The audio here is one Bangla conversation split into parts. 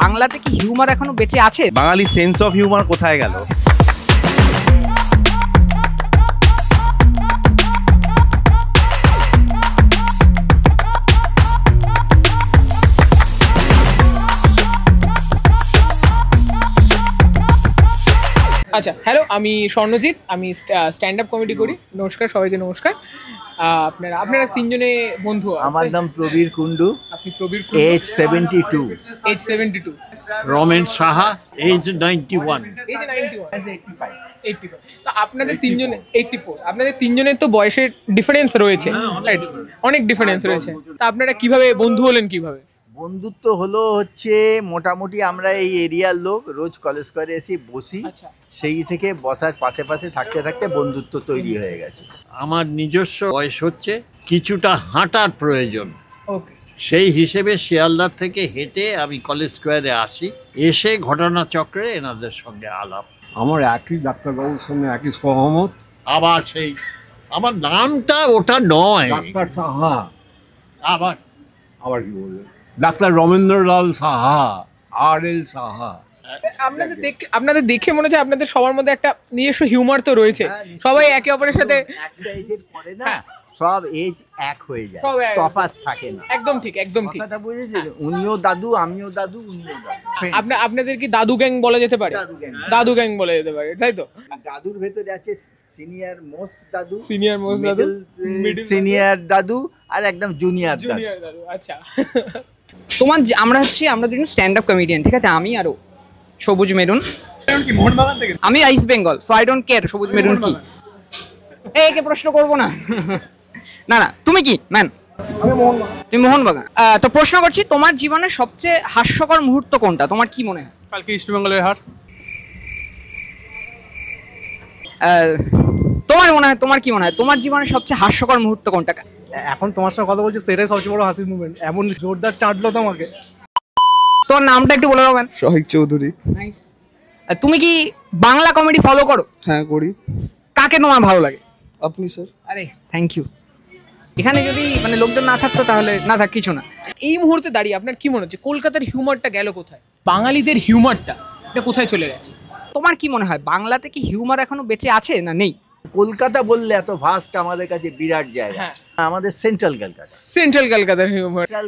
বাংলাতে কি হিউমার এখনো বেঁচে আছে? বাঙালি সেন্স অফ হিউমার কোথায় গেল? আচ্ছা, হ্যালো, আমি স্বর্ণজিৎ, আমি স্ট্যান্ড আপ কমেডি করি। নমস্কার সবাইকে, নমস্কার। আপনারা তিনজনে বন্ধু। আমার নাম প্রবীর কুন্ডু। আপনি Prabir Kundu, age 72। Age 72। Ramen Saha, age 91। Age 91, 85। তো আপনাদের তিনজনে 84। আপনাদের তিনজনের তো বয়সের ডিফারেন্স রয়েছে, রাইট? অনেক ডিফারেন্স রয়েছে। তা আপনারা কিভাবে বন্ধু হলেন, কিভাবে? বন্ধুত্ব হলো হচ্ছে মোটামুটি আমরা এই এরিয়ার লোক, রোজ কলেজ করে এসে বসি। সেই থেকে বসার পাশে পাশে থাকতে থাকতে বন্ধুত্ব তৈরি হয়ে গেছে। আমার নিজস্ব বয়স হচ্ছে, কিছুটা হাঁটার প্রয়োজন। ওকে। সেই হিসেবে শিয়ালদার থেকে হেঁটে আমি কলেজ স্কোয়ারে আসি, এসে ঘটনাচক্রে এনাদের সঙ্গে আলাপ। আমার একই ডাক্তারবাবুর সঙ্গে একই সহমত। আবার সেই আমার নামটা ওটা নয়, ডাক্তার সাহা। আবার কি বলবেন, ডাক্তার রমেন্দ্রলাল সাহা, RL সাহা। আপনাদের দেখে মনে হচ্ছে আপনাদের সবার মধ্যে একটা নিজস্ব হিউমার তো রয়েছে। সবাই একে অপরের সাথে একটা এজের পরে না সব এজ এক হয়ে যায়, তফাৎ থাকে না। একদম ঠিক, একদম ঠিক। কথাটা বুঝেছেন? উনিও দাদু, আমিও দাদু, উনিও দাদু। আপনাদের কি দাদু গ্যাং বলা যেতে পারে? দাদু গ্যাং বলা যেতে পারে, তাই তো? দাদুর ভেতরে আছে সিনিয়র মোস্ট দাদু, সিনিয়র দাদু আর একদম জুনিয়র দাদু। আচ্ছা, আমরা দুজন স্ট্যান্ড আপ কমেডিয়ান, ঠিক আছে? আমি আরো সবুজ মেরুন। আমি east Bengal, so I don't care সবুজ মেরুন কি। একে প্রশ্ন করবো না। না, তুমি কি ম্যান? তুমি মোহনবাগান। তো প্রশ্ন করছি, তোমার জীবনের সবচেয়ে হাস্যকর মুহূর্ত কোনটা? তোমার কি মনে হয়? কালকে ইস্ট বেঙ্গলের হার। তোমার কি মনে হয় তোমার জীবনের সবচেয়ে হাস্যকর মুহূর্ত কোনটা? এখন তোমার সঙ্গে কথা বলছি, সেটাই সবচেয়ে বড় হাসির মুভমেন্ট। এমন জোরদার চাটলো তোমাকে। তোর নামটা একটু বলে দেবেন? শহীদ চৌধুরী। তুমি কি বাংলা কমেডি ফলো করো? হ্যাঁ, করি। কাকে তোমার ভালো লাগে? আপনি স্যার। আরে থ্যাংক ইউ। এখানে যদি লোকজন না থাকতো তাহলে না থাক কিছু না। এই মুহূর্তে দাঁড়িয়ে আপনার কি মনে হচ্ছে কলকাতার হিউমারটা গেল কোথায়? বাঙালিদের হিউমারটা এটা কোথায় চলে গেছে? তোমার কি মনে হয় বাংলাতে কি হিউমার এখনো বেঁচে আছে না নেই? কলকাতা বললে এত ভাস্ট আমাদের কাছে বিরাট জায়গা। আমাদের সেন্ট্রাল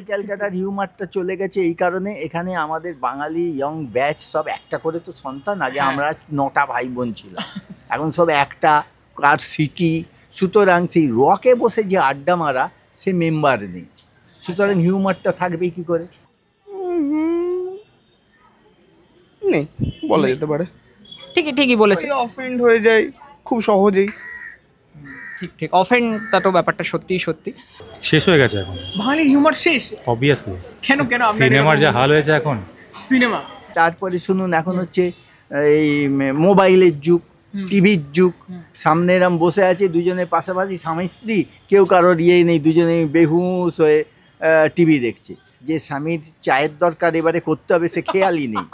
ক্যালকাতার হিউমারটা চলে গেছে এই কারণে, এখানে আমাদের বাঙালি ইয়ং ব্যাচ সব একটা করে তো সন্তান। আগে আমরা 9টা ভাই বোন ছিলাম, এখন সব একটা কার সিটি। সুতরাং সেই রকে বসে যে আড্ডা মারা সে মেম্বার নেই, সুতরাং হিউমারটা থাকবে কি করে? নেই বলা যেতে পারে। ঠিকই বলেছে। অফেন্ড হয়ে যায় খুব সহজেই। ঠিক অফেন্ডটা তো ব্যাপারটা সত্যি শেষ হয়ে গেছে এখন। বাঙালির হিউমার শেষ অবভিয়াসলি। কেন সিনেমার যা হাল হয়েছে এখন। সিনেমা তারপরে শুনুন, এখন হচ্ছে এই মোবাইলের যুগ, টিভির যুগ। সামনে এরম বসে আছে দুজনে পাশাপাশি, স্বামী স্ত্রী, কেউ কারোর নেই, দুজনে বেহুশ হয়ে টিভি দেখছে। যে স্বামীর চায়ের দরকার এবারে করতে হবে সে খেয়ালই নেই।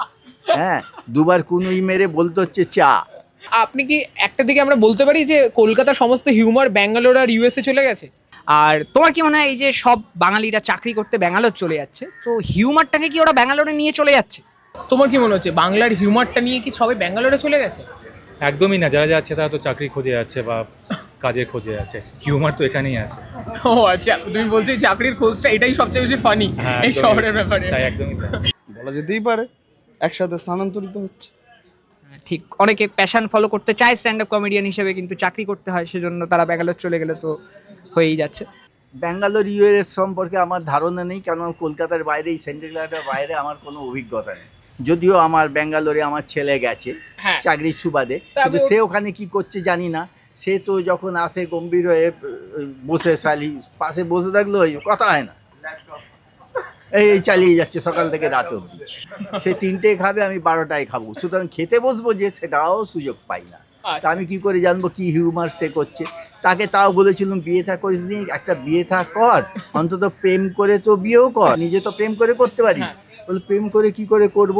হ্যাঁ, দুবার কুনুই মেরে বলতে হচ্ছে চা। আপনি কি একটা দিকে আমরা বলতে পারি যে কলকাতার সমস্ত হিউমার ব্যাঙ্গালোর আর ইউএসএ চলে গেছে? আর তোমার কি মনে হয় এই যে সব বাঙালিরা চাকরি করতে ব্যাঙ্গালোর চলে যাচ্ছে, তো হিউমারটাকে কি ওরা ব্যাঙ্গালোরে নিয়ে চলে যাচ্ছে? তোমার কি মনে হচ্ছে বাংলার হিউমারটা নিয়ে কি সবাই ব্যাঙ্গালোরে চলে গেছে? একদমই না, যারা যাচ্ছে তারা তো চাকরি খোঁজে যাচ্ছে বা কাজের খোঁজে আছে। হিউমার তো এখানেই আছে। ও আচ্ছা, তুমি বলছো চাকরির খোঁজটা এটাই সবচেয়ে বেশি ফানি এই শহরের ব্যাপারে। তাই একদমই বলা যেতেই পারে, একসাথে স্থানান্তরিত হচ্ছে। ঠিক, অনেকে প্যাশন ফলো করতে চায় স্ট্যান্ড আপ কমেডিয়ান হিসেবে, কিন্তু চাকরি করতে হয়, সেজন্য তারা ব্যাঙ্গালোর চলে গেলে তো হয়েই যাচ্ছে। ব্যাঙ্গালোর ইউএস সম্পর্কে আমার ধারণা নেই, কারণ কলকাতার বাইরে, এই সেন্ট্রাল বাইরে আমার কোনো অভিজ্ঞতা নেই। যদিও আমার ব্যাঙ্গালোরে আমার ছেলে গেছে চাকরির সুবাদে, কিন্তু সে ওখানে কি করছে জানি না। সে তো যখন আসে গম্ভীর হয়ে বসে, শালি পাশে বসে থাকলো, কথা হয় না, এই চালিয়ে যাচ্ছে সকাল থেকে রাত অবধি। সে 3টে খাবে, আমি 12টায় খাবো, সুতরাং খেতে বসবো যে সেটাও সুযোগ পাই না। তা আমি কি করে জানবো কি হিউমার সে করছে? তাকে তাও বলেছিলাম বিয়ে থা করিস নি, একটা বিয়ে থা কর, অন্তত প্রেম করে তো বিয়েও কর, নিজে তো প্রেম করে করতে পারিস। বলে প্রেম করে কি করে করব?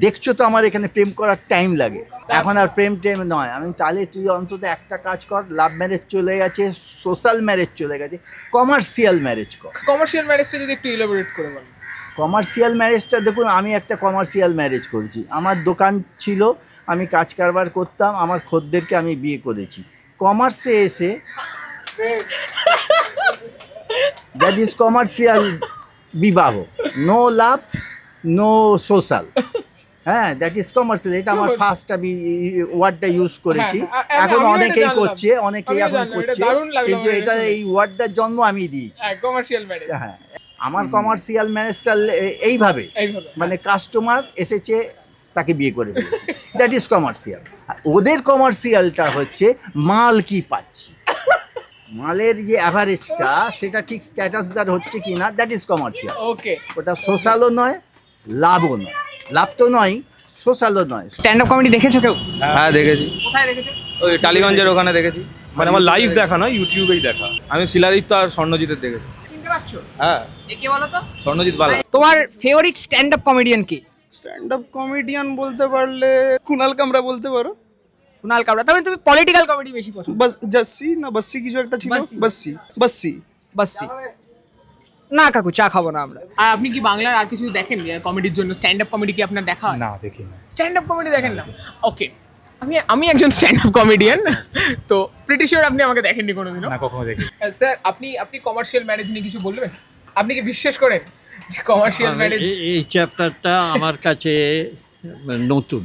দেখছো তো আমার এখানে প্রেম করার টাইম লাগে, এখন আর প্রেম টেম নয়। আমি তাহলে তুই অন্তত একটা কাজ কর, লাভ ম্যারেজ চলে গেছে, সোশ্যাল ম্যারেজ চলে গেছে, কমার্শিয়াল ম্যারেজ কর। কমার্শিয়াল ম্যারেজটা যদি একটু ইলাবোরেট করে বল। কমার্শিয়াল ম্যারেজটা দেখুন, আমি একটা কমার্শিয়াল ম্যারেজ করেছি। আমার দোকান ছিল, আমি কাজ কারবার করতাম, আমার খদ্দেরকে আমি বিয়ে করেছি। কমার্সে এসে দ্যাট ইজ কমার্শিয়াল বিবাহ, নো লাভ নো সোশ্যাল। হ্যাঁ, দ্যাট ইজ কমার্শিয়াল। এটা আমার ফার্স্ট আমি ওয়ার্ডটা ইউজ করেছি। এখন অনেকেই করছে, অনেকেই এখন করছে, কিন্তু এটা এই ওয়ার্ডটার জন্ম আমি দিয়েছি। Commercial marriage. হ্যাঁ, আমার কমার্শিয়াল ম্যারেজটা এইভাবে, মানে কাস্টমার এসেছে, তাকে বিয়ে করে ফেলেছি, দ্যাট ইজ কমার্শিয়াল। ওদের কমার্শিয়ালটা হচ্ছে মাল কি পাচ্ছি, মালের যে অ্যাভারেজটা সেটা ঠিক স্ট্যাটাসদার হচ্ছে কি না, দ্যাট ইজ কমার্শিয়াল। ওকে, ওটা সোশ্যালও নয়, লাভও নয়, লাভ তো নয়, সোশ্যালও নয়। স্ট্যান্ড আপ কমেডি দেখেছো কেউ? হ্যাঁ দেখেছি, কোথায় দেখেছো? ওই টালিগঞ্জের ওখানে দেখেছি। মানে আমার লাইভ দেখা নয়, ইউটিউবেই দেখা। আমি শিলাদিত্য আর স্বর্ণজিতের দেখেছি। চিনতে পারছো? হ্যাঁ, কে বলো তো? স্বর্ণজিৎ বালা। তোমার ফেভারিট স্ট্যান্ড আপ কমেডিয়ান কে? স্ট্যান্ড আপ কমেডিয়ান বলতে পারলে কুনাল কামরা বলতে পারো। কুনাল কামরা। তবে তুমি পলিটিক্যাল কমেডি বেশি পছন্দ? বাস জাসি না বাসি কিছু একটা ছিল, বাসি বাসি বাসি। না কাকু, চা খাবো না আমরা। আর আপনি কি বাংলার আর কিছু দেখেন কমেডির জন্য? স্ট্যান্ড আপ কমেডি কি আপনার দেখা হয়? না, দেখি না। স্ট্যান্ড আপ কমেডি দেখেন না? ওকে, আমি একজন স্ট্যান্ড আপ কমেডিয়ান, তো প্রিটি শিওর আপনি আমাকে দেখেননি কোনোদিনও। না, কখনো দেখি। স্যার, আপনি কমার্শিয়াল ম্যারেজ নিয়ে কিছু বলবেন? আপনি কি বিশ্বাস করেন যে কমার্শিয়াল ম্যারেজ? এই চ্যাপ্টারটা আমার কাছে নতুন।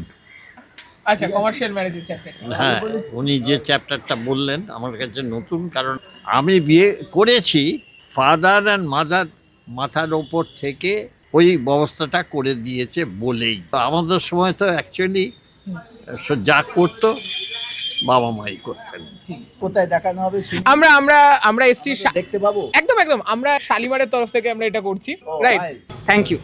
আচ্ছা, কমার্শিয়াল ম্যারেজের চ্যাপ্টার। হ্যাঁ, উনি যে চ্যাপ্টারটা বললেন আমার কাছে নতুন, কারণ আমি বিয়ে করেছি, ফাদার অ্যান্ড মাদার মাথার ওপর থেকে ওই ব্যবস্থাটা করে দিয়েছে বলেই। তো আমাদের সময় তো অ্যাকচুয়ালি যা করতো বাবা মাই করতেন। কোথায় দেখানো হবে? আমরা এসছি দেখতে পাবো? একদম আমরা শালিমারের তরফ থেকে আমরা এটা করছি, রাইট? Thank you.